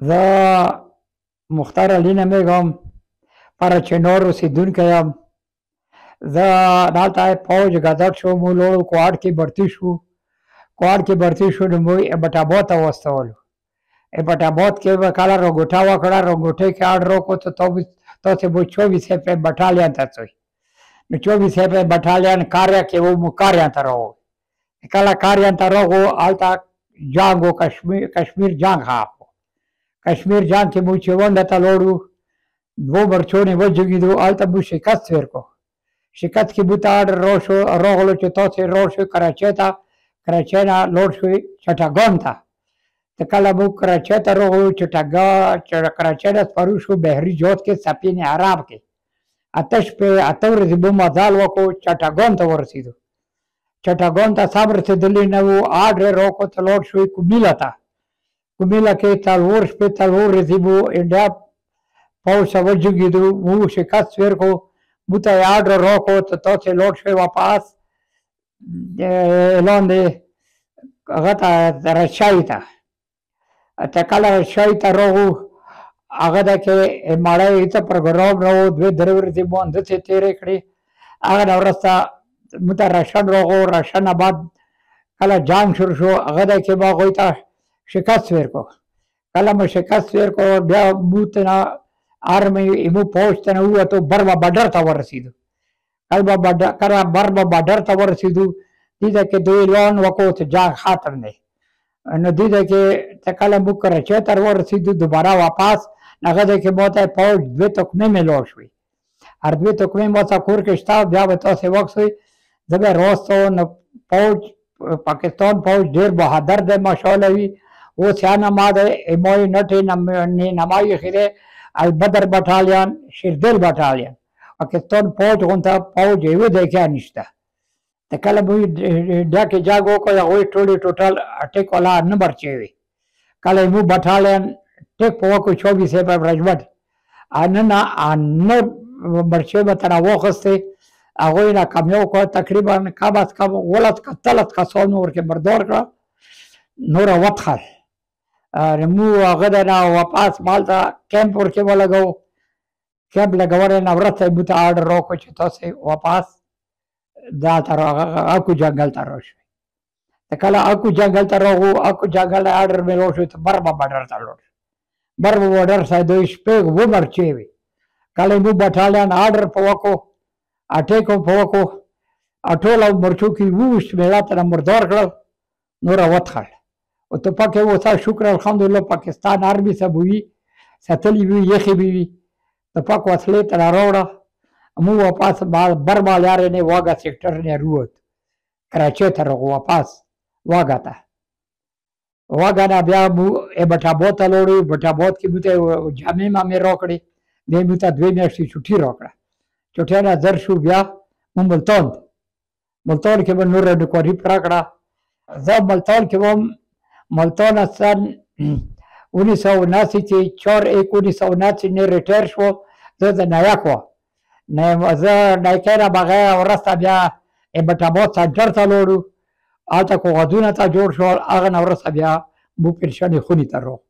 زه مختار علي نومېږم، پرچنور اوسېدونکی یم. زه دلته پوځ ګډوډ شو، موږ لاړو کوهاټ کې برتي شو. کوهاټ کې برتي شو نو موږ ایبټ آباد ته واستولو. ایبټ آباد کې به کله رنګوټه وکړه، رنګوټۍ کې آرډر وکړو ته تاسې به 24 بټالین ته ځئ. نو 24 بټالین کاریا کې وو، موږ کاریان ته راغلو. کله کاریان ته راغلو هلته جنګ و، کشمیر جنګ ښه و. کشمیر جنګ کې موږ چې ونډه ته لاړو، 2 مرچونې وجنګېدو، هلته موږ شکست ورکړو. شکست کې موږ ته آرډر راغلو چې تاسې لاړ شئ کراچۍ ته، کراچۍ نه لاړ شئ چټګان ته. ته کله موږ کراچۍ ته راغلو، کراچۍ نه سپرو شو بحري جهاد کې، سفینې عرب کې 8 شپې 8 ورځې موږ مزل وکړو، چټګان ته ورسېدو. چټګان ته سم رسېدلي نه وو، آرډر راکړو ته لاړ شوی کومیله ته. کومیله کې 4 شپې 4 ورځې مو انډیا پوځ سره وجنګېدو، موږ شکست ورکړو. موږ ته یې آرډر راکړو ته تاسې لاړ شئ واپس اعلان دی هغه ته رشای ته. ته کله رشای ته راغلو، هغه ده کې ماړی هېڅ پروګرام نه و، 2-3 ورځې مو همداسې تېرې کړې. هغه نه وروسته موږ ته راشن راغلو. راشن آباد کله جنګ شروع شو، هغه ده کې ما هغوی ته شکست ورکړو. کله مو شکست ورکړو، بیا موږ ته نه آرمي موږ پوځ ته نه ووتو، برما باډر ته ورسېدو. کله برما باډر ته ورسېدو، دې ځای کې دوی اعلان وکړو چې جنګ ختم دی. نو دې ځای کې ته کله موږ کراچۍ ته ورسېدو دوباره واپس، هغه ځای کې ما ته پوځ 2 تکمې میلاو شوې. هر 2 تکمې ما څه کور کې شته، بیا به تاسې وکړئ. زه به راوستو. نو پوځ پاکستان پوځ ډېر بهادر دی ماشاءالله وي. اوس یا نما دی، امای نټې نمای ایښی دی، البدر بټالین، شیردل بټالین. پاکستان پوځ غونته پوځ یوه ځای کې نشته. ته کله به انډیا کې جنګ وکړو، هغوی ټوټل ټیک والا نمبر چې وي. کله یې موږ بټالین ټیک په وکړو 24 رجمنټ، نه مرچۍ به ترې واخیستې، هغوی نه کامیاب کړه. تقریبا کم از کم 13 کسانو ورکې مردار کړه، نوره وتښل. موږ هغه نه واپس مالته کیمپ ورکې ولګوو. کیمپ لګولو نه وروسته یې موږ ته آرډر راکړو چې تاسې واپس دلته اکو جنګل ته راشئ. ته کله اکو جنګل ته راغلو، اکو جنګل نه آرډر میلاو شو ته برما باډر ته لاړ شو. برما باډر سره دوی شپږ 2 مرچې وې. کله یې موږ بټالین آرډر په وکړو، اټیک په وکړو، ټولو مرچو کې 20 میړه ته مردار کړل، نوره وتښل. او ټوپک یې اوسه شکر الحمدلله پاکستان آرمي سه به وي ساتلي وي، یخې به وي. ټوپک وسلې ته راوړه. موږ واپس برما لارې نه واګه سیکټر نه رووت، کراچۍ ته راغلو واپس واګه ته. واګه نه بیا موږ ایبټ آباد ته لاړو. ایبټ آباد کې موږ ته جامې مامې راکړې، بیا موږ ته 2 میاشتې چوټي راکړه. چوټۍ نه زر شو، بیا موږ ملتان ته. ملتان کې به نوره نوکري پوره کړه. زه ملتان کې وم. ملتان سن 1979 چې 4/1/1979 نه ریټایر شو. زه د نایک وم. زه نایکۍ نه بغیر وروسته بیا ایبټ آباد سنټر ته لاړو، هلته کاغذونه ته جوړ شول. هغه نه وروسته بیا موږ پنشنې خونې ته راغلو.